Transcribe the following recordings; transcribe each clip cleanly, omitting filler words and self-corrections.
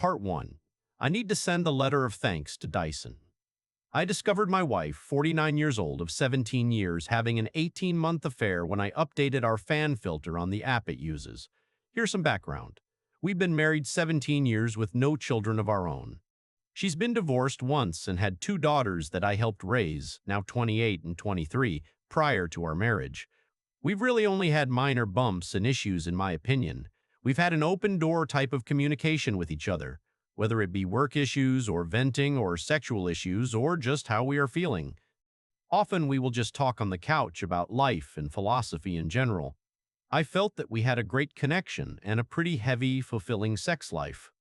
Part 1. I need to send a letter of thanks to Dyson. I discovered my wife, 49 years old, of 17 years, having an 18-month affair when I updated our fan filter on the app it uses. Here's some background. We've been married 17 years with no children of our own. She's been divorced once and had two daughters that I helped raise, now 28 and 23, prior to our marriage. We've really only had minor bumps and issues, in my opinion. We've had an open-door type of communication with each other, whether it be work issues or venting or sexual issues or just how we are feeling. Often we will just talk on the couch about life and philosophy in general. I felt that we had a great connection and a pretty heavy, fulfilling sex life.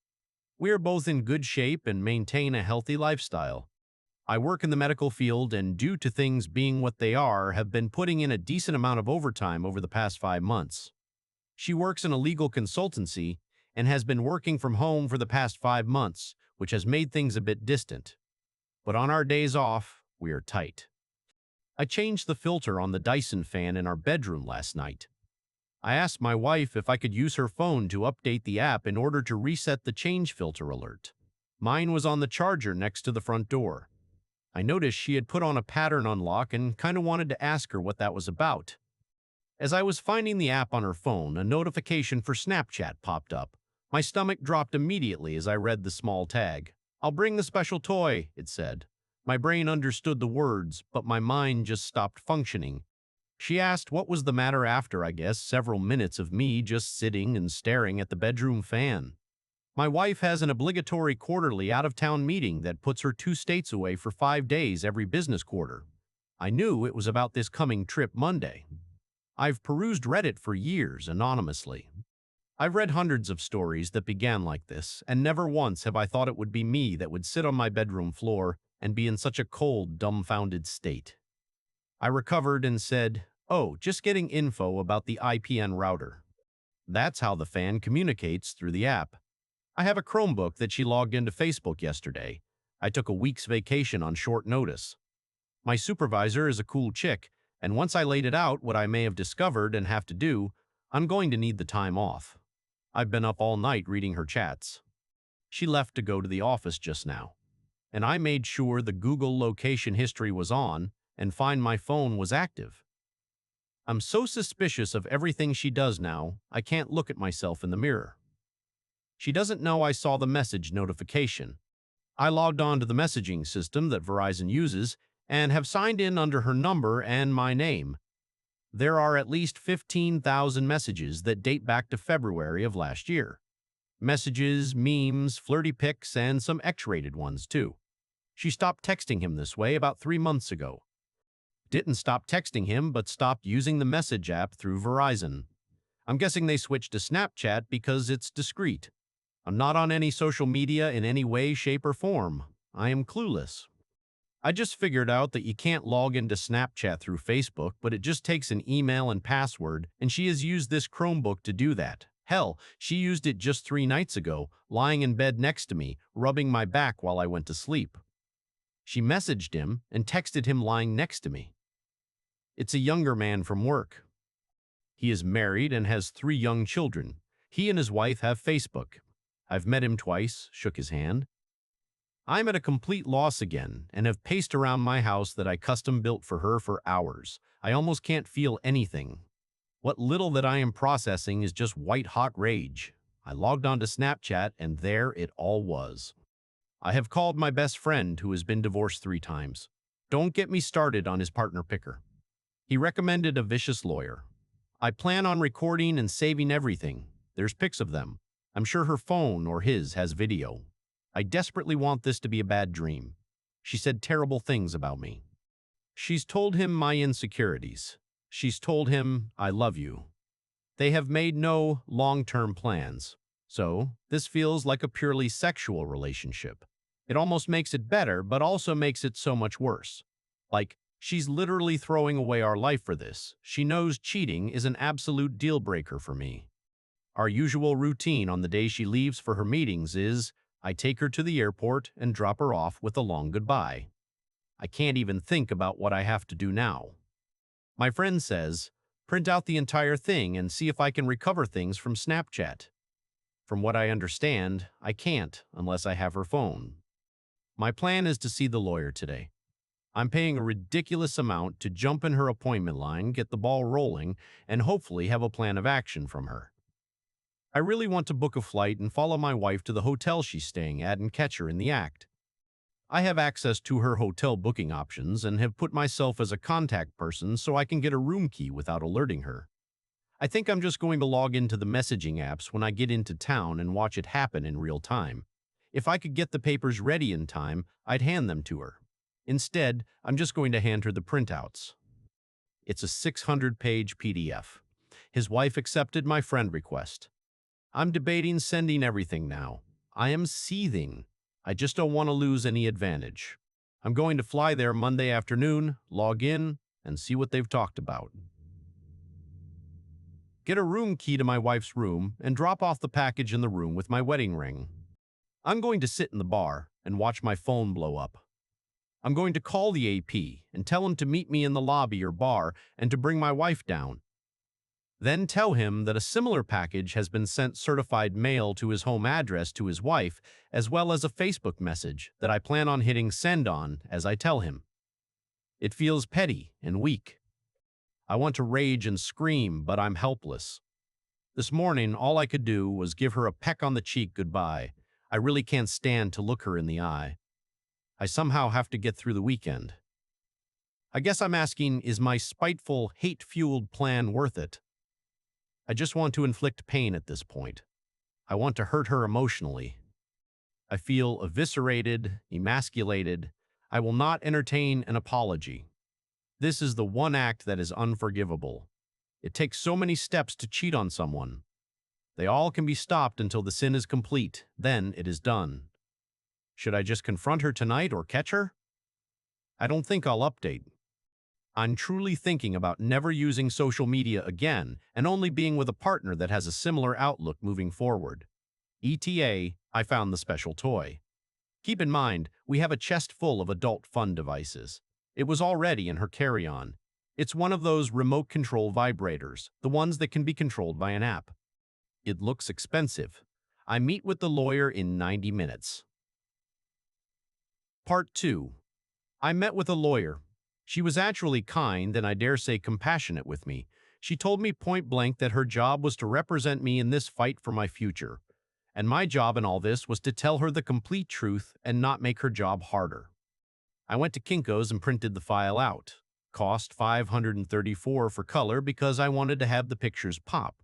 We are both in good shape and maintain a healthy lifestyle. I work in the medical field and, due to things being what they are, have been putting in a decent amount of overtime over the past 5 months. She works in a legal consultancy and has been working from home for the past 5 months, which has made things a bit distant. But on our days off, we are tight. I changed the filter on the Dyson fan in our bedroom last night. I asked my wife if I could use her phone to update the app in order to reset the change filter alert. Mine was on the charger next to the front door. I noticed she had put on a pattern unlock and kind of wanted to ask her what that was about. As I was finding the app on her phone, a notification for Snapchat popped up. My stomach dropped immediately as I read the small tag. "I'll bring the special toy," it said. My brain understood the words, but my mind just stopped functioning. She asked what was the matter after, I guess, several minutes of me just sitting and staring at the bedroom fan. My wife has an obligatory quarterly out-of-town meeting that puts her 2 states away for 5 days every business quarter. I knew it was about this coming trip Monday. I've perused Reddit for years anonymously. I've read hundreds of stories that began like this, and never once have I thought it would be me that would sit on my bedroom floor and be in such a cold, dumbfounded state. I recovered and said, "Oh, just getting info about the IPN router." That's how the fan communicates through the app. I have a Chromebook that she logged into Facebook yesterday. I took a week's vacation on short notice. My supervisor is a cool chick, and once I laid it out what I may have discovered and have to do, I'm going to need the time off. I've been up all night reading her chats. She left to go to the office just now, and I made sure the Google location history was on and find my phone was active. I'm so suspicious of everything she does now, I can't look at myself in the mirror. She doesn't know I saw the message notification. I logged on to the messaging system that Verizon uses and have signed in under her number and my name. There are at least 15,000 messages that date back to February of last year. Messages, memes, flirty pics, and some X-rated ones too. She stopped texting him this way about 3 months ago. Didn't stop texting him, but stopped using the message app through Verizon. I'm guessing they switched to Snapchat because it's discreet. I'm not on any social media in any way, shape, or form. I am clueless. I just figured out that you can't log into Snapchat through Facebook, but it just takes an email and password, and she has used this Chromebook to do that. Hell, she used it just 3 nights ago, lying in bed next to me, rubbing my back while I went to sleep. She messaged him and texted him lying next to me. It's a younger man from work. He is married and has 3 young children. He and his wife have Facebook. I've met him twice, shook his hand. I'm at a complete loss again and have paced around my house that I custom built for her for hours. I almost can't feel anything. What little that I am processing is just white-hot rage. I logged onto Snapchat and there it all was. I have called my best friend who has been divorced 3 times. Don't get me started on his partner picker. He recommended a vicious lawyer. I plan on recording and saving everything. There's pics of them. I'm sure her phone or his has video. I desperately want this to be a bad dream. She said terrible things about me. She's told him my insecurities. She's told him, "I love you." They have made no long-term plans. So, this feels like a purely sexual relationship. It almost makes it better, but also makes it so much worse. Like, she's literally throwing away our life for this. She knows cheating is an absolute deal breaker for me. Our usual routine on the day she leaves for her meetings is, I take her to the airport and drop her off with a long goodbye. I can't even think about what I have to do now. My friend says, print out the entire thing and see if I can recover things from Snapchat. From what I understand, I can't unless I have her phone. My plan is to see the lawyer today. I'm paying a ridiculous amount to jump in her appointment line, get the ball rolling, and hopefully have a plan of action from her. I really want to book a flight and follow my wife to the hotel she's staying at and catch her in the act. I have access to her hotel booking options and have put myself as a contact person so I can get a room key without alerting her. I think I'm just going to log into the messaging apps when I get into town and watch it happen in real time. If I could get the papers ready in time, I'd hand them to her. Instead, I'm just going to hand her the printouts. It's a 600-page PDF. His wife accepted my friend request. I'm debating sending everything now. I am seething. I just don't want to lose any advantage. I'm going to fly there Monday afternoon, log in, and see what they've talked about. Get a room key to my wife's room and drop off the package in the room with my wedding ring. I'm going to sit in the bar and watch my phone blow up. I'm going to call the AP and tell him to meet me in the lobby or bar and to bring my wife down. Then tell him that a similar package has been sent certified mail to his home address to his wife, as well as a Facebook message that I plan on hitting send on as I tell him. It feels petty and weak. I want to rage and scream, but I'm helpless. This morning, all I could do was give her a peck on the cheek goodbye. I really can't stand to look her in the eye. I somehow have to get through the weekend. I guess I'm asking, is my spiteful, hate-fueled plan worth it? I just want to inflict pain at this point. I want to hurt her emotionally. I feel eviscerated, emasculated. I will not entertain an apology. This is the one act that is unforgivable. It takes so many steps to cheat on someone. They all can be stopped until the sin is complete. Then it is done. Should I just confront her tonight or catch her? I don't think I'll update. I'm truly thinking about never using social media again and only being with a partner that has a similar outlook moving forward. ETA, I found the special toy. Keep in mind, we have a chest full of adult fun devices. It was already in her carry-on. It's one of those remote control vibrators, the ones that can be controlled by an app. It looks expensive. I meet with the lawyer in 90 minutes. Part 2. I met with a lawyer. She was actually kind and I dare say compassionate with me. She told me point blank that her job was to represent me in this fight for my future. And my job in all this was to tell her the complete truth and not make her job harder. I went to Kinko's and printed the file out. Cost $534 for color because I wanted to have the pictures pop.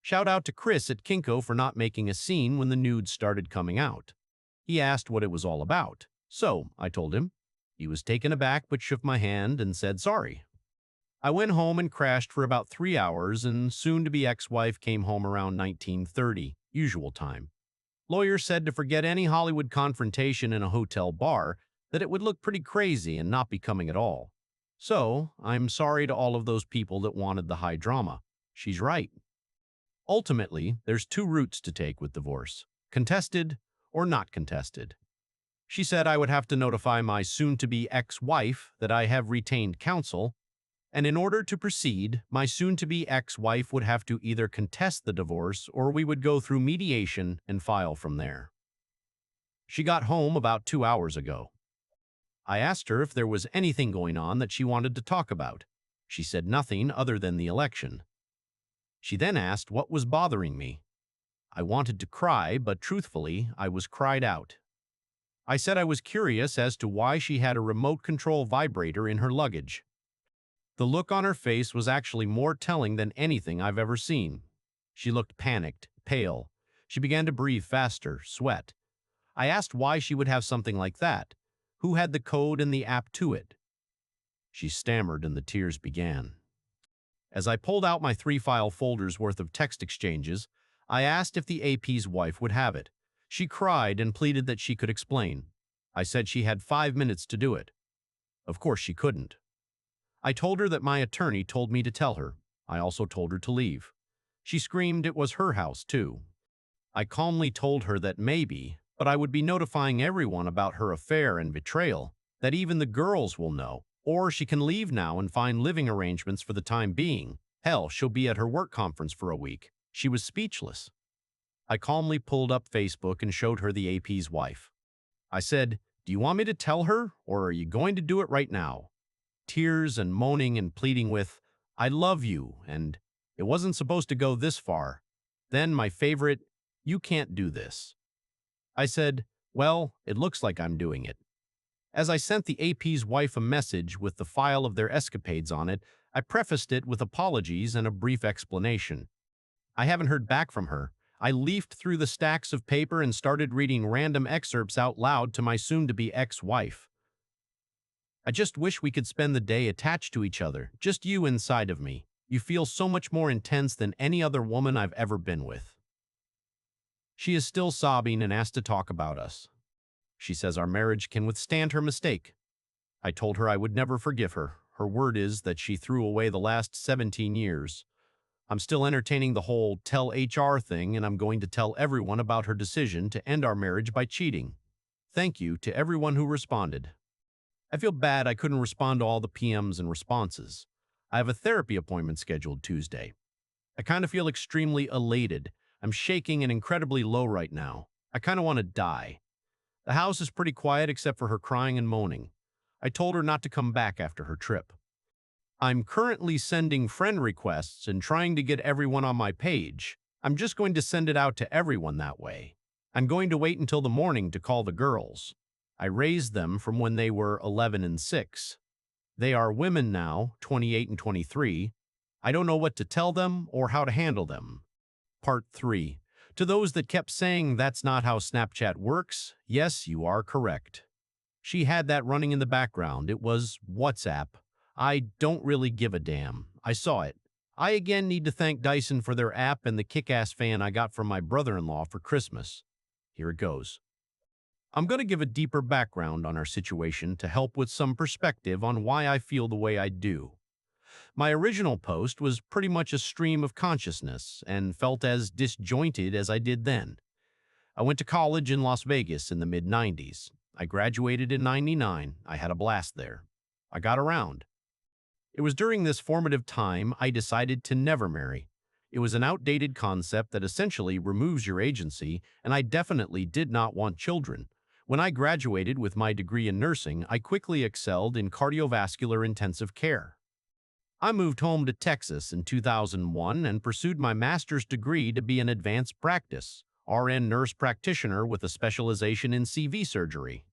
Shout out to Chris at Kinko for not making a scene when the nudes started coming out. He asked what it was all about. So, I told him. He was taken aback but shook my hand and said sorry. I went home and crashed for about 3 hours and soon-to-be ex-wife came home around 19:30, usual time. Lawyer said to forget any Hollywood confrontation in a hotel bar, that it would look pretty crazy and not be coming at all. So, I'm sorry to all of those people that wanted the high drama. She's right. Ultimately, there's 2 routes to take with divorce: contested or not contested. She said I would have to notify my soon-to-be ex-wife that I have retained counsel, and in order to proceed, my soon-to-be ex-wife would have to either contest the divorce or we would go through mediation and file from there. She got home about 2 hours ago. I asked her if there was anything going on that she wanted to talk about. She said nothing other than the election. She then asked what was bothering me. I wanted to cry, but truthfully, I was cried out. I said I was curious as to why she had a remote control vibrator in her luggage. The look on her face was actually more telling than anything I've ever seen. She looked panicked, pale. She began to breathe faster, sweat. I asked why she would have something like that. Who had the code and the app to it? She stammered and the tears began. As I pulled out my 3-file folders worth of text exchanges, I asked if the AP's wife would have it. She cried and pleaded that she could explain. I said she had 5 minutes to do it. Of course she couldn't. I told her that my attorney told me to tell her. I also told her to leave. She screamed it was her house, too. I calmly told her that maybe, but I would be notifying everyone about her affair and betrayal, that even the girls will know, or she can leave now and find living arrangements for the time being. Hell, she'll be at her work conference for a week. She was speechless. I calmly pulled up Facebook and showed her the AP's wife. I said, "Do you want me to tell her, or are you going to do it right now?" Tears and moaning and pleading with, "I love you," and "It wasn't supposed to go this far." Then my favorite, "You can't do this." I said, "Well, it looks like I'm doing it." As I sent the AP's wife a message with the file of their escapades on it, I prefaced it with apologies and a brief explanation. I haven't heard back from her. I leafed through the stacks of paper and started reading random excerpts out loud to my soon-to-be ex-wife. "I just wish we could spend the day attached to each other, just you inside of me. You feel so much more intense than any other woman I've ever been with." She is still sobbing and asked to talk about us. She says our marriage can withstand her mistake. I told her I would never forgive her. Her word is that she threw away the last 17 years. I'm still entertaining the whole tell HR thing, and I'm going to tell everyone about her decision to end our marriage by cheating. Thank you to everyone who responded. I feel bad I couldn't respond to all the PMs and responses. I have a therapy appointment scheduled Tuesday. I kind of feel extremely elated. I'm shaking and incredibly low right now. I kind of want to die. The house is pretty quiet except for her crying and moaning. I told her not to come back after her trip. I'm currently sending friend requests and trying to get everyone on my page. I'm just going to send it out to everyone that way. I'm going to wait until the morning to call the girls. I raised them from when they were 11 and 6. They are women now, 28 and 23. I don't know what to tell them or how to handle them. Part 3. To those that kept saying that's not how Snapchat works, yes, you are correct. She had that running in the background. It was WhatsApp. I don't really give a damn. I saw it. I again need to thank Dyson for their app and the kick-ass fan I got from my brother-in-law for Christmas. Here it goes. I'm going to give a deeper background on our situation to help with some perspective on why I feel the way I do. My original post was pretty much a stream of consciousness and felt as disjointed as I did then. I went to college in Las Vegas in the mid-90s. I graduated in 99. I had a blast there. I got around. It was during this formative time I decided to never marry. It was an outdated concept that essentially removes your agency, and I definitely did not want children. When I graduated with my degree in nursing, I quickly excelled in cardiovascular intensive care. I moved home to Texas in 2001 and pursued my master's degree to be an advanced practice, RN nurse practitioner with a specialization in CV surgery.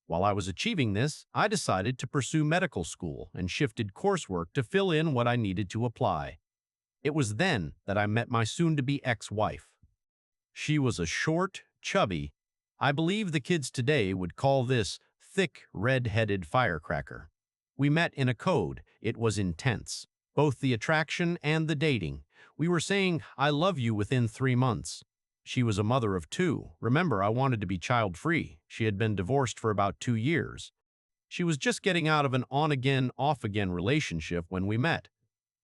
While I was achieving this, I decided to pursue medical school and shifted coursework to fill in what I needed to apply. It was then that I met my soon-to-be ex-wife. She was a short, chubby, I believe the kids today would call this thick, red-headed firecracker. We met in a code. It was intense. Both the attraction and the dating. We were saying, "I love you" within 3 months. She was a mother of 2. Remember, I wanted to be child-free. She had been divorced for about 2 years. She was just getting out of an on-again, off-again relationship when we met.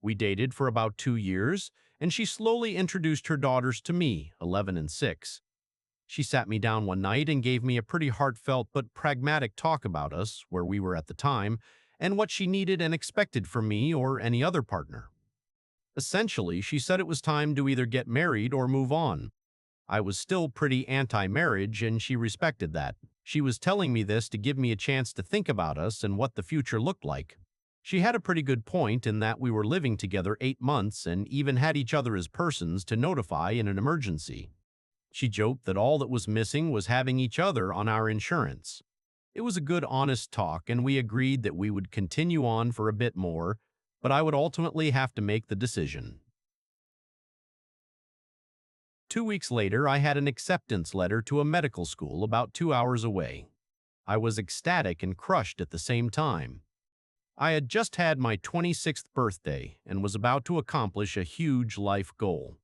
We dated for about 2 years, and she slowly introduced her daughters to me, 11 and 6. She sat me down one night and gave me a pretty heartfelt but pragmatic talk about us, where we were at the time, and what she needed and expected from me or any other partner. Essentially, she said it was time to either get married or move on. I was still pretty anti-marriage, and she respected that. She was telling me this to give me a chance to think about us and what the future looked like. She had a pretty good point in that we were living together 8 months and even had each other as persons to notify in an emergency. She joked that all that was missing was having each other on our insurance. It was a good, honest talk, and we agreed that we would continue on for a bit more, but I would ultimately have to make the decision. 2 weeks later, I had an acceptance letter to a medical school about 2 hours away. I was ecstatic and crushed at the same time. I had just had my 26th birthday and was about to accomplish a huge life goal.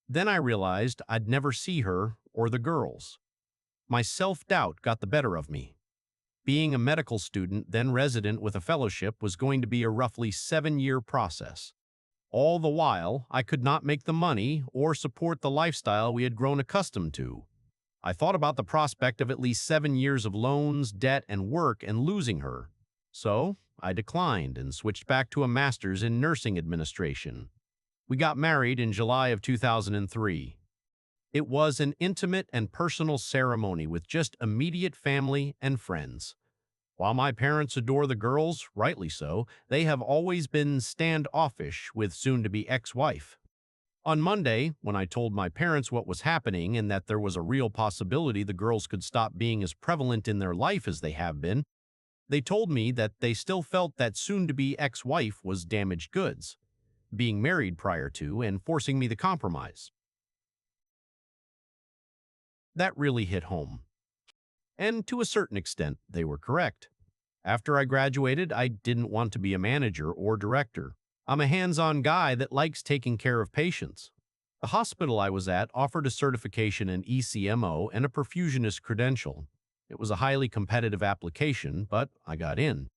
Then I realized I'd never see her or the girls. My self-doubt got the better of me. Being a medical student, then resident with a fellowship, was going to be a roughly 7-year process. All the while, I could not make the money or support the lifestyle we had grown accustomed to. I thought about the prospect of at least 7 years of loans, debt, and work and losing her. So, I declined and switched back to a master's in nursing administration. We got married in July of 2003. It was an intimate and personal ceremony with just immediate family and friends. While my parents adore the girls, rightly so, they have always been standoffish with soon-to-be ex-wife. On Monday, when I told my parents what was happening and that there was a real possibility the girls could stop being as prevalent in their life as they have been, they told me that they still felt that soon-to-be ex-wife was damaged goods, being married prior to and forcing me to compromise. That really hit home. And to a certain extent, they were correct. After I graduated, I didn't want to be a manager or director. I'm a hands-on guy that likes taking care of patients. The hospital I was at offered a certification in ECMO and a perfusionist credential. It was a highly competitive application, but I got in.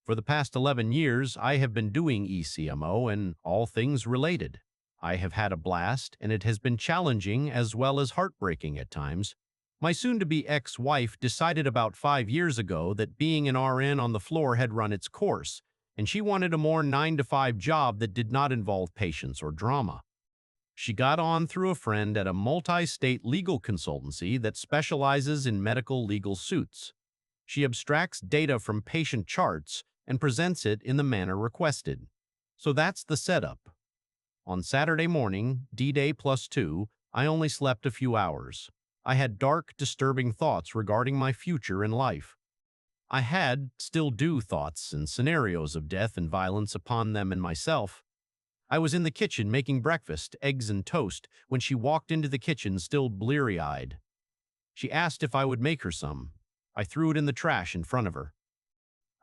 For the past 11 years, I have been doing ECMO and all things related. I have had a blast, and it has been challenging as well as heartbreaking at times. My soon-to-be ex-wife decided about 5 years ago that being an RN on the floor had run its course, and she wanted a more 9-to-5 job that did not involve patients or drama. She got on through a friend at a multi-state legal consultancy that specializes in medical legal suits. She abstracts data from patient charts and presents it in the manner requested. So that's the setup. On Saturday morning, D-Day +2, I only slept a few hours. I had dark, disturbing thoughts regarding my future in life. I still do thoughts and scenarios of death and violence upon them and myself. I was in the kitchen making breakfast, eggs and toast, when she walked into the kitchen still bleary-eyed. She asked if I would make her some. I threw it in the trash in front of her.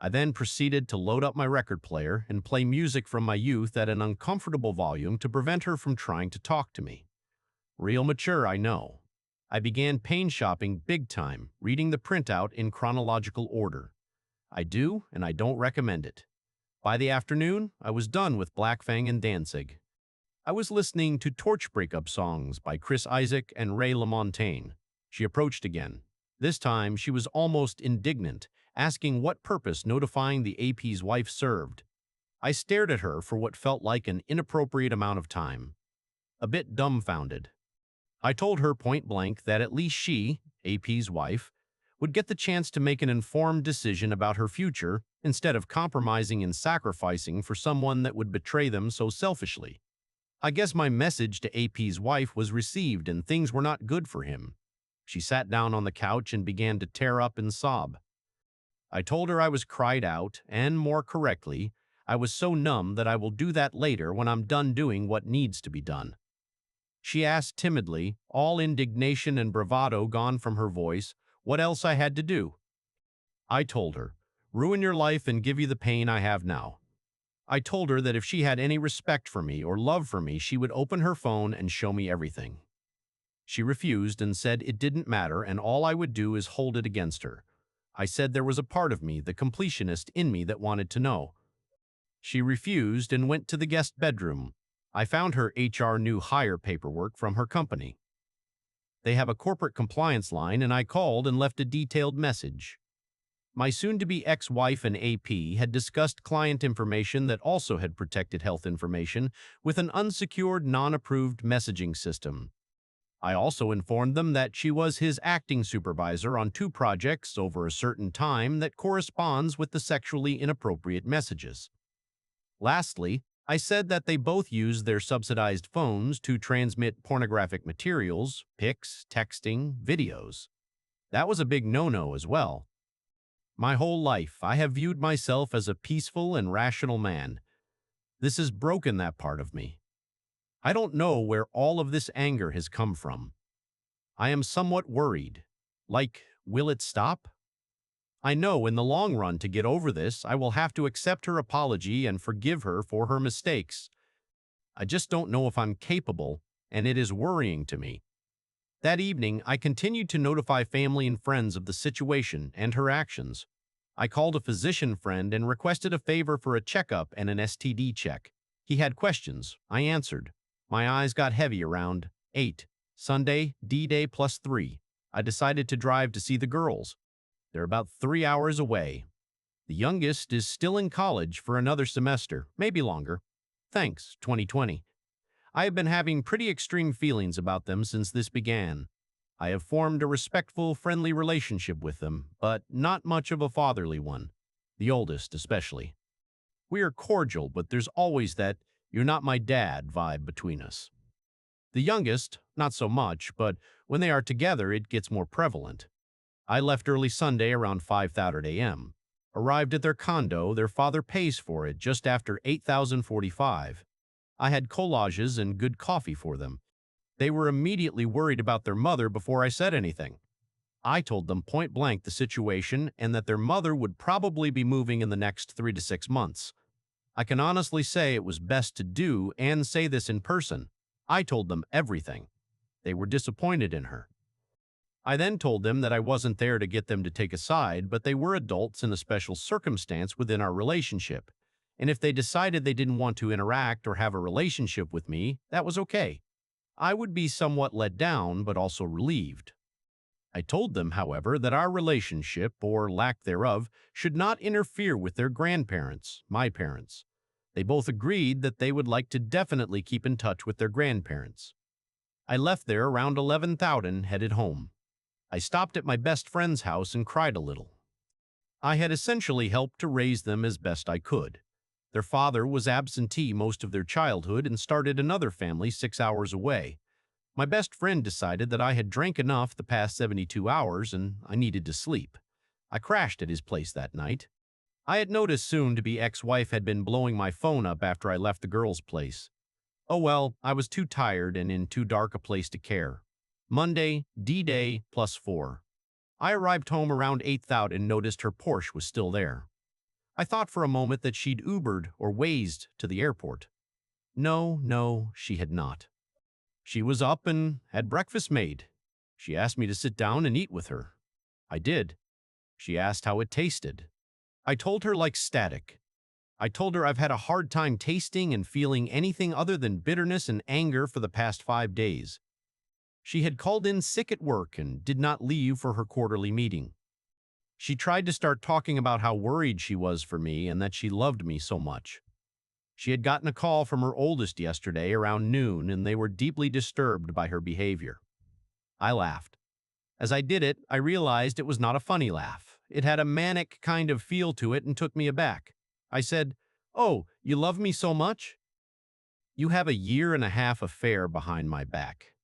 I then proceeded to load up my record player and play music from my youth at an uncomfortable volume to prevent her from trying to talk to me. Real mature, I know. I began pain shopping big time, reading the printout in chronological order. I do, and I don't recommend it. By the afternoon, I was done with Black Fang and Danzig. I was listening to Torch breakup songs by Chris Isaak and Ray LaMontagne. She approached again. This time, she was almost indignant, asking what purpose notifying the AP's wife served. I stared at her for what felt like an inappropriate amount of time. A bit dumbfounded. I told her point blank that at least she, AP's wife, would get the chance to make an informed decision about her future instead of compromising and sacrificing for someone that would betray them so selfishly. I guess my message to AP's wife was received and things were not good for him. She sat down on the couch and began to tear up and sob. I told her I was cried out, and more correctly, I was so numb that I will do that later when I'm done doing what needs to be done. She asked timidly, all indignation and bravado gone from her voice, what else I had to do. I told her, ruin your life and give you the pain I have now. I told her that if she had any respect for me or love for me, she would open her phone and show me everything. She refused and said it didn't matter and all I would do is hold it against her. I said there was a part of me, the completionist in me, that wanted to know. She refused and went to the guest bedroom. I found her HR new hire paperwork from her company. They have a corporate compliance line and I called and left a detailed message. My soon-to-be ex-wife and AP had discussed client information that also had protected health information with an unsecured, non-approved messaging system. I also informed them that she was his acting supervisor on 2 projects over a certain time that corresponds with the sexually inappropriate messages. Lastly, I said that they both used their subsidized phones to transmit pornographic materials, pics, texting, videos. That was a big no-no as well. My whole life, I have viewed myself as a peaceful and rational man. This has broken that part of me. I don't know where all of this anger has come from. I am somewhat worried. Like, will it stop? I know in the long run to get over this, I will have to accept her apology and forgive her for her mistakes. I just don't know if I'm capable, and it is worrying to me. That evening, I continued to notify family and friends of the situation and her actions. I called a physician friend and requested a favor for a checkup and an STD check. He had questions. I answered. My eyes got heavy around 8. Sunday, D-Day +3. I decided to drive to see the girls. They're about 3 hours away. The youngest is still in college for another semester, maybe longer. Thanks, 2020. I have been having pretty extreme feelings about them since this began. I have formed a respectful, friendly relationship with them, but not much of a fatherly one. The oldest, especially. We are cordial, but there's always that "you're not my dad" vibe between us. The youngest, not so much, but when they are together, it gets more prevalent. I left early Sunday around 5:30 a.m. Arrived at their condo, their father pays for it just after 8,045. I had collages and good coffee for them. They were immediately worried about their mother before I said anything. I told them point blank the situation and that their mother would probably be moving in the next 3 to 6 months. I can honestly say it was best to do and say this in person. I told them everything. They were disappointed in her. I then told them that I wasn't there to get them to take a side, but they were adults in a special circumstance within our relationship. And if they decided they didn't want to interact or have a relationship with me, that was okay. I would be somewhat let down, but also relieved. I told them, however, that our relationship, or lack thereof, should not interfere with their grandparents, my parents. They both agreed that they would like to definitely keep in touch with their grandparents. I left there around 11:00, headed home. I stopped at my best friend's house and cried a little. I had essentially helped to raise them as best I could. Their father was absentee most of their childhood and started another family 6 hours away. My best friend decided that I had drank enough the past 72 hours and I needed to sleep. I crashed at his place that night. I had noticed soon-to-be ex-wife had been blowing my phone up after I left the girl's place. Oh well, I was too tired and in too dark a place to care. Monday, D-Day, +4. I arrived home around 8:00 and noticed her Porsche was still there. I thought for a moment that she'd Ubered or Wazed to the airport. No, she had not. She was up and had breakfast made. She asked me to sit down and eat with her. I did. She asked how it tasted. I told her like static. I told her I've had a hard time tasting and feeling anything other than bitterness and anger for the past 5 days. She had called in sick at work and did not leave for her quarterly meeting. She tried to start talking about how worried she was for me and that she loved me so much. She had gotten a call from her oldest yesterday around noon, and they were deeply disturbed by her behavior. I laughed. As I did it, I realized it was not a funny laugh. It had a manic kind of feel to it and took me aback. I said, "Oh, you love me so much? You have a 1.5 year affair behind my back.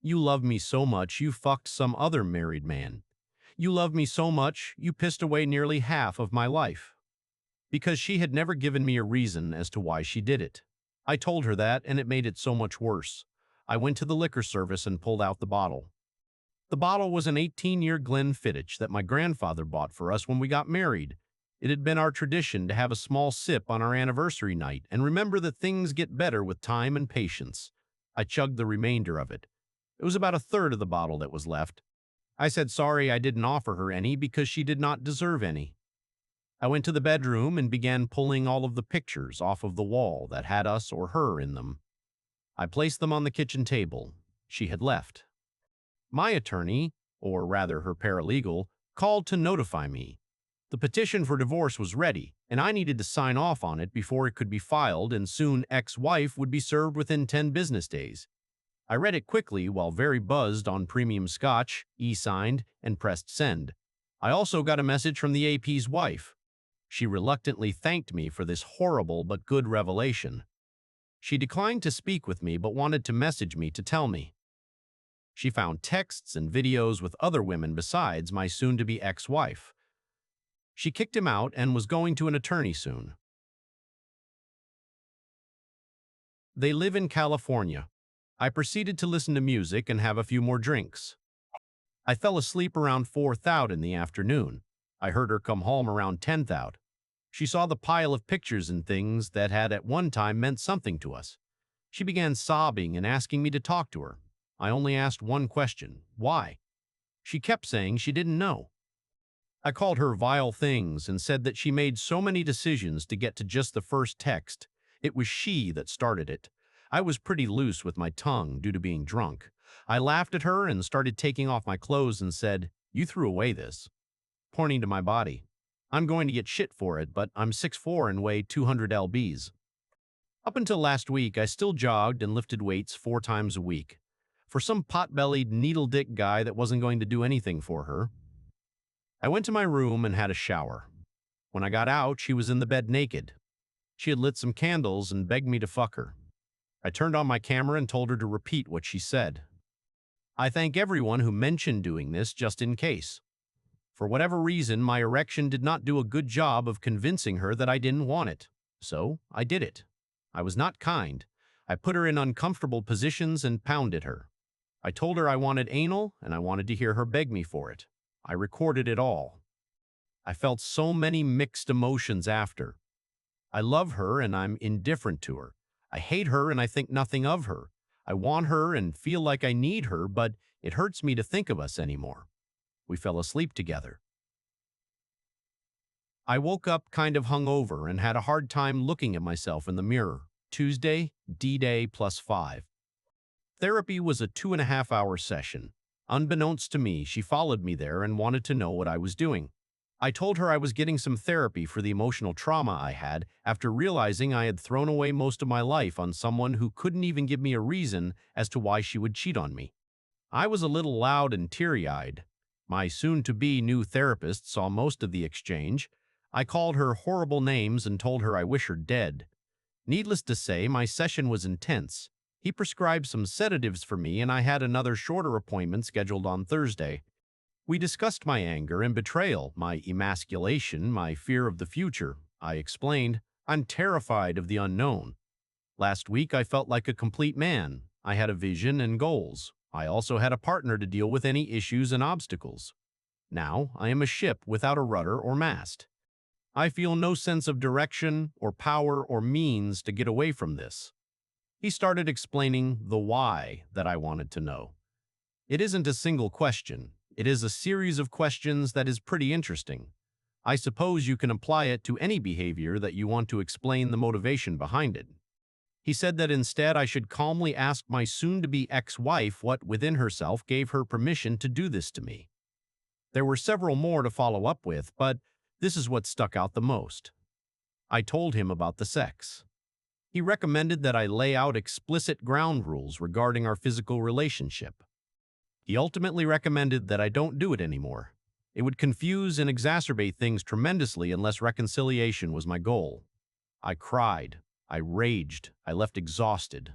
You love me so much you fucked some other married man. You love me so much you pissed away nearly half of my life." Because she had never given me a reason as to why she did it. I told her that, and it made it so much worse. I went to the liquor service and pulled out the bottle. The bottle was an 18-year Glenfiddich that my grandfather bought for us when we got married. It had been our tradition to have a small sip on our anniversary night and remember that things get better with time and patience. I chugged the remainder of it. It was about a third of the bottle that was left. I said sorry I didn't offer her any because she did not deserve any. I went to the bedroom and began pulling all of the pictures off of the wall that had us or her in them. I placed them on the kitchen table. She had left. My attorney, or rather her paralegal, called to notify me. The petition for divorce was ready, and I needed to sign off on it before it could be filed, and soon ex-wife would be served within 10 business days. I read it quickly while very buzzed on premium scotch, e-signed, and pressed send. I also got a message from the AP's wife. She reluctantly thanked me for this horrible but good revelation. She declined to speak with me but wanted to message me to tell me. She found texts and videos with other women besides my soon-to-be ex-wife. She kicked him out and was going to an attorney soon. They live in California. I proceeded to listen to music and have a few more drinks. I fell asleep around 4:00 in the afternoon. I heard her come home around 10:00. She saw the pile of pictures and things that had at one time meant something to us. She began sobbing and asking me to talk to her. I only asked one question, why? She kept saying she didn't know. I called her vile things and said that she made so many decisions to get to just the first text. It was she that started it. I was pretty loose with my tongue due to being drunk. I laughed at her and started taking off my clothes and said, "You threw away this," pointing to my body. "I'm going to get shit for it, but I'm 6'4" and weigh 200 lbs. Up until last week, I still jogged and lifted weights 4 times a week. For some pot-bellied, needle-dick guy that wasn't going to do anything for her. I went to my room and had a shower. When I got out, she was in the bed naked. She had lit some candles and begged me to fuck her. I turned on my camera and told her to repeat what she said. I thank everyone who mentioned doing this just in case. For whatever reason, my erection did not do a good job of convincing her that I didn't want it. So, I did it. I was not kind. I put her in uncomfortable positions and pounded her. I told her I wanted anal, and I wanted to hear her beg me for it. I recorded it all. I felt so many mixed emotions after. I love her and I'm indifferent to her. I hate her and I think nothing of her. I want her and feel like I need her, but it hurts me to think of us anymore. We fell asleep together. I woke up kind of hungover and had a hard time looking at myself in the mirror. Tuesday, D-Day +5. Therapy was a 2.5-hour session. Unbeknownst to me, she followed me there and wanted to know what I was doing. I told her I was getting some therapy for the emotional trauma I had after realizing I had thrown away most of my life on someone who couldn't even give me a reason as to why she would cheat on me. I was a little loud and teary-eyed. My soon-to-be new therapist saw most of the exchange. I called her horrible names and told her I wish her dead. Needless to say, my session was intense. He prescribed some sedatives for me and I had another shorter appointment scheduled on Thursday. We discussed my anger and betrayal, my emasculation, my fear of the future. I explained, I'm terrified of the unknown. Last week, I felt like a complete man. I had a vision and goals. I also had a partner to deal with any issues and obstacles. Now, I am a ship without a rudder or mast. I feel no sense of direction or power or means to get away from this. He started explaining the why that I wanted to know. It isn't a single question. It is a series of questions that is pretty interesting. I suppose you can apply it to any behavior that you want to explain the motivation behind it. He said that instead I should calmly ask my soon-to-be ex-wife what within herself gave her permission to do this to me. There were several more to follow up with, but this is what stuck out the most. I told him about the sex. He recommended that I lay out explicit ground rules regarding our physical relationship. He ultimately recommended that I don't do it anymore. It would confuse and exacerbate things tremendously unless reconciliation was my goal. I cried. I raged. I left exhausted.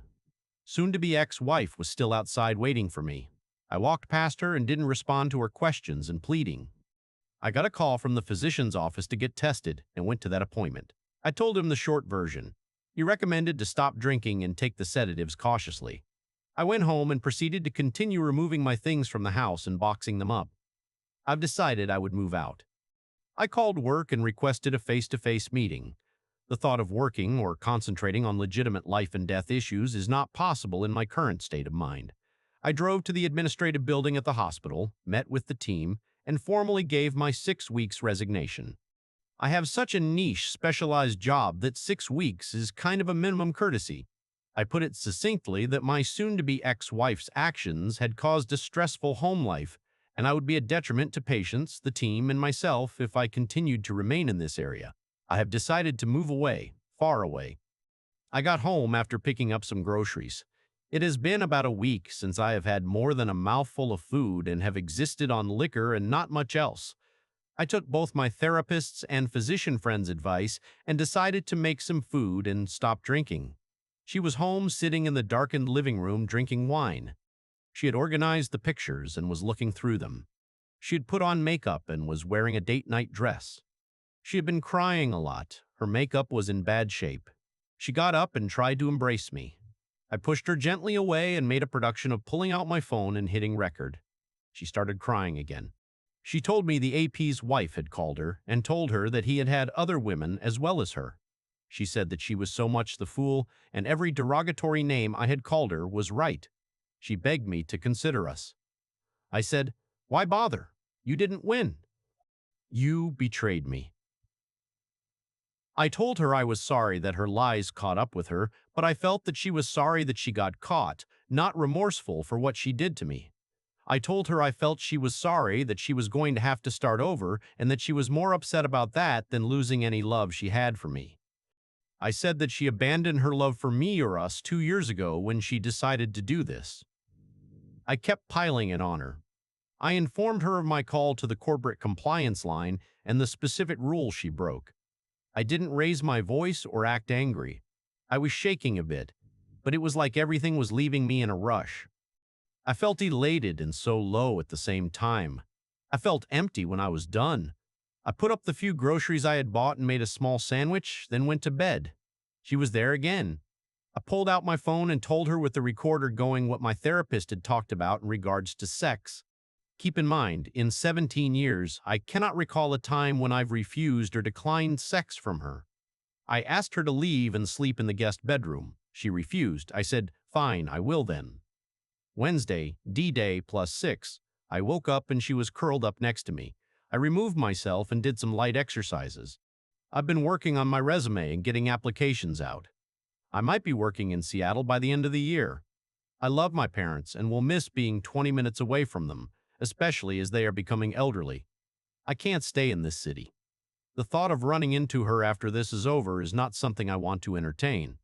Soon-to-be ex-wife was still outside waiting for me. I walked past her and didn't respond to her questions and pleading. I got a call from the physician's office to get tested and went to that appointment. I told him the short version. He recommended to stop drinking and take the sedatives cautiously. I went home and proceeded to continue removing my things from the house and boxing them up. I've decided I would move out. I called work and requested a face-to-face meeting. The thought of working or concentrating on legitimate life and death issues is not possible in my current state of mind. I drove to the administrative building at the hospital, met with the team, and formally gave my 6 weeks resignation. I have such a niche, specialized job that 6 weeks is kind of a minimum courtesy. I put it succinctly that my soon-to-be ex-wife's actions had caused a stressful home life, and I would be a detriment to patients, the team, and myself if I continued to remain in this area. I have decided to move away, far away. I got home after picking up some groceries. It has been about a week since I have had more than a mouthful of food and have existed on liquor and not much else. I took both my therapist's and physician friend's advice and decided to make some food and stop drinking. She was home sitting in the darkened living room drinking wine. She had organized the pictures and was looking through them. She had put on makeup and was wearing a date-night dress. She had been crying a lot. Her makeup was in bad shape. She got up and tried to embrace me. I pushed her gently away and made a production of pulling out my phone and hitting record. She started crying again. She told me the AP's wife had called her and told her that he had had other women as well as her. She said that she was so much the fool and every derogatory name I had called her was right. She begged me to consider us. I said, "Why bother? You didn't win. You betrayed me." I told her I was sorry that her lies caught up with her, but I felt that she was sorry that she got caught, not remorseful for what she did to me. I told her I felt she was sorry that she was going to have to start over and that she was more upset about that than losing any love she had for me. I said that she abandoned her love for me or us 2 years ago when she decided to do this. I kept piling it on her. I informed her of my call to the corporate compliance line and the specific rules she broke. I didn't raise my voice or act angry. I was shaking a bit, but it was like everything was leaving me in a rush. I felt elated and so low at the same time. I felt empty when I was done. I put up the few groceries I had bought and made a small sandwich, then went to bed. She was there again. I pulled out my phone and told her with the recorder going what my therapist had talked about in regards to sex. Keep in mind, in 17 years, I cannot recall a time when I've refused or declined sex from her. I asked her to leave and sleep in the guest bedroom. She refused. I said, "Fine, I will then." Wednesday, D-Day +6. I woke up and she was curled up next to me. I removed myself and did some light exercises. I've been working on my resume and getting applications out. I might be working in Seattle by the end of the year. I love my parents and will miss being 20 minutes away from them, especially as they are becoming elderly. I can't stay in this city. The thought of running into her after this is over is not something I want to entertain.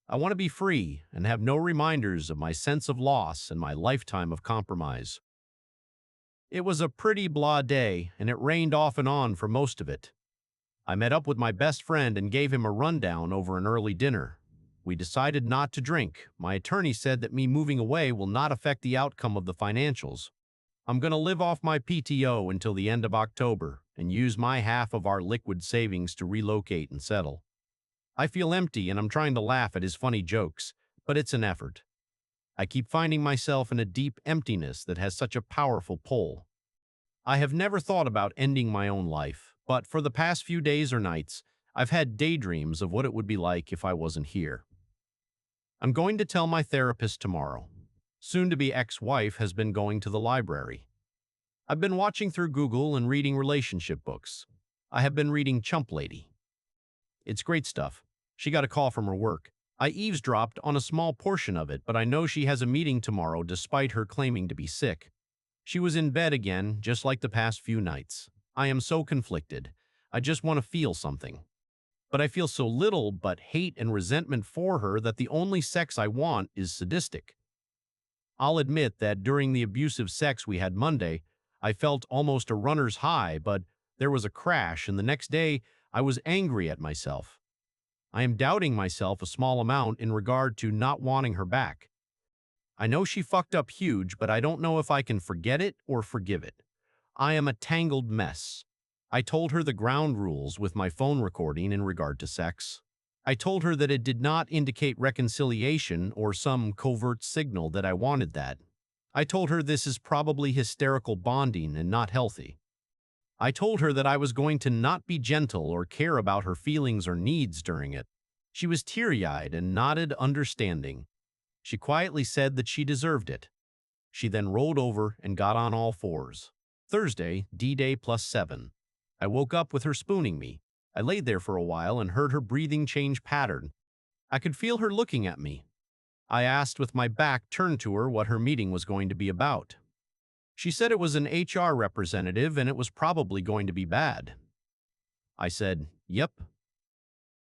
I want to be free and have no reminders of my sense of loss and my lifetime of compromise. It was a pretty blah day, and it rained off and on for most of it. I met up with my best friend and gave him a rundown over an early dinner. We decided not to drink. My attorney said that me moving away will not affect the outcome of the financials. I'm going to live off my PTO until the end of October and use my half of our liquid savings to relocate and settle. I feel empty and I'm trying to laugh at his funny jokes, but it's an effort. I keep finding myself in a deep emptiness that has such a powerful pull. I have never thought about ending my own life, but for the past few days or nights, I've had daydreams of what it would be like if I wasn't here. I'm going to tell my therapist tomorrow. Soon-to-be ex-wife has been going to the library. I've been watching through Google and reading relationship books. I have been reading Chump Lady. It's great stuff. She got a call from her work. I eavesdropped on a small portion of it, but I know she has a meeting tomorrow despite her claiming to be sick. She was in bed again, just like the past few nights. I am so conflicted. I just want to feel something. But I feel so little but hate and resentment for her that the only sex I want is sadistic. I'll admit that during the abusive sex we had Monday, I felt almost a runner's high, but there was a crash, and the next day I was angry at myself. I am doubting myself a small amount in regard to not wanting her back. I know she fucked up huge, but I don't know if I can forget it or forgive it. I am a tangled mess. I told her the ground rules with my phone recording in regard to sex. I told her that it did not indicate reconciliation or some covert signal that I wanted that. I told her this is probably hysterical bonding and not healthy. I told her that I was going to not be gentle or care about her feelings or needs during it. She was teary-eyed and nodded understanding. She quietly said that she deserved it. She then rolled over and got on all fours. Thursday, D-Day +7. I woke up with her spooning me. I laid there for a while and heard her breathing change pattern. I could feel her looking at me. I asked with my back turned to her what her meeting was going to be about. She said it was an HR representative and it was probably going to be bad. I said, "Yep."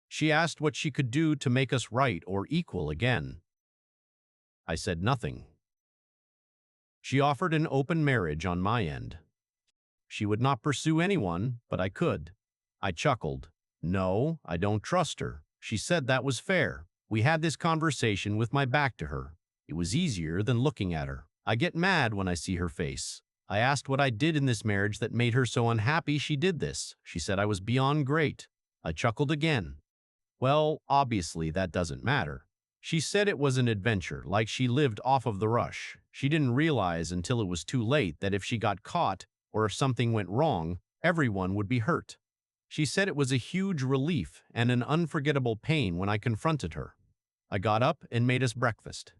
She asked what she could do to make us right or equal again. I said nothing. She offered an open marriage on my end. She would not pursue anyone, but I could. I chuckled. No, I don't trust her. She said that was fair. We had this conversation with my back to her. It was easier than looking at her. I get mad when I see her face. I asked what I did in this marriage that made her so unhappy she did this. She said I was beyond great. I chuckled again. Well, obviously that doesn't matter. She said it was an adventure, like she lived off of the rush. She didn't realize until it was too late that if she got caught or if something went wrong, everyone would be hurt. She said it was a huge relief and an unforgettable pain when I confronted her. I got up and made us breakfast.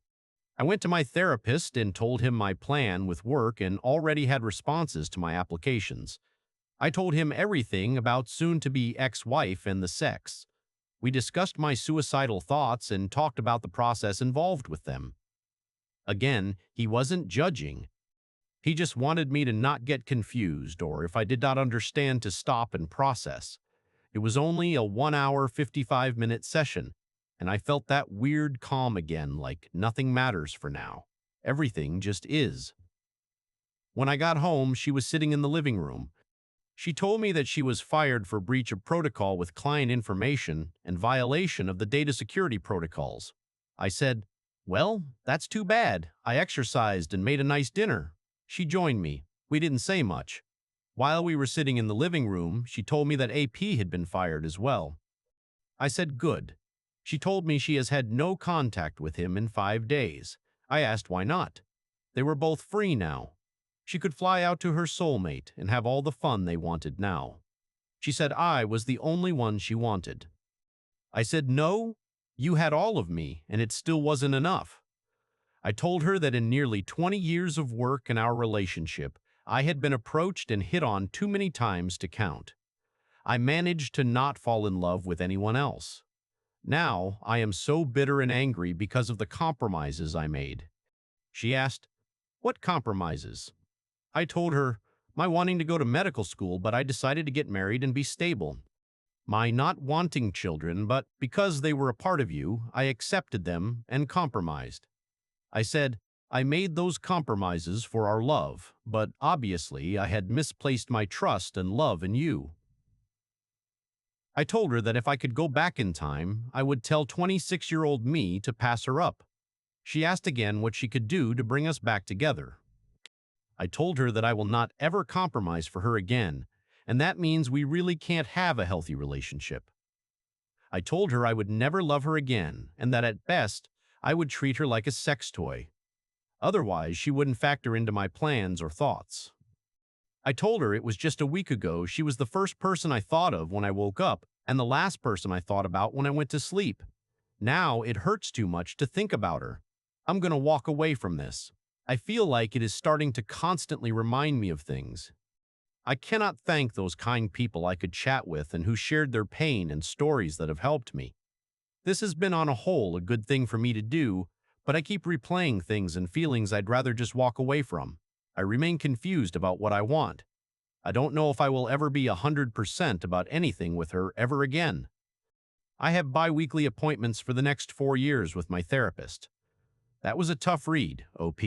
I went to my therapist and told him my plan with work and already had responses to my applications. I told him everything about soon-to-be ex-wife and the sex. We discussed my suicidal thoughts and talked about the process involved with them. Again, he wasn't judging. He just wanted me to not get confused or if I did not understand to stop and process. It was only a 1 hour, 55-minute session, and I felt that weird calm again, like nothing matters for now. Everything just is. When I got home, she was sitting in the living room. She told me that she was fired for breach of protocol with client information and violation of the data security protocols. I said, "Well, that's too bad. I exercised and made a nice dinner." She joined me. We didn't say much. While we were sitting in the living room, she told me that AP had been fired as well. I said, "Good." She told me she has had no contact with him in 5 days. I asked why not. They were both free now. She could fly out to her soulmate and have all the fun they wanted now. She said I was the only one she wanted. I said, "No, you had all of me, and it still wasn't enough." I told her that in nearly 20 years of work in our relationship, I had been approached and hit on too many times to count. I managed to not fall in love with anyone else. Now, I am so bitter and angry because of the compromises I made. She asked, "What compromises?" I told her, "My wanting to go to medical school, but I decided to get married and be stable. My not wanting children, but because they were a part of you, I accepted them and compromised." I said, "I made those compromises for our love, but obviously I had misplaced my trust and love in you." I told her that if I could go back in time, I would tell 26-year-old me to pass her up. She asked again what she could do to bring us back together. I told her that I will not ever compromise for her again, and that means we really can't have a healthy relationship. I told her I would never love her again, and that at best, I would treat her like a sex toy. Otherwise, she wouldn't factor into my plans or thoughts. I told her it was just a week ago she was the first person I thought of when I woke up and the last person I thought about when I went to sleep. Now it hurts too much to think about her. I'm going to walk away from this. I feel like it is starting to constantly remind me of things. I cannot thank those kind people I could chat with and who shared their pain and stories that have helped me. This has been on a whole a good thing for me to do, but I keep replaying things and feelings I'd rather just walk away from. I remain confused about what I want. I don't know if I will ever be 100% about anything with her ever again. I have bi-weekly appointments for the next 4 years with my therapist. That was a tough read, OP.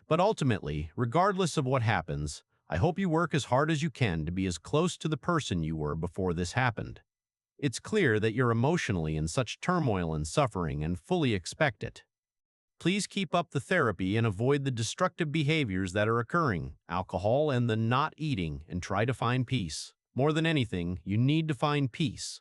But ultimately, regardless of what happens, I hope you work as hard as you can to be as close to the person you were before this happened. It's clear that you're emotionally in such turmoil and suffering and fully expect it. Please keep up the therapy and avoid the destructive behaviors that are occurring, alcohol and the not eating, and try to find peace. More than anything, you need to find peace.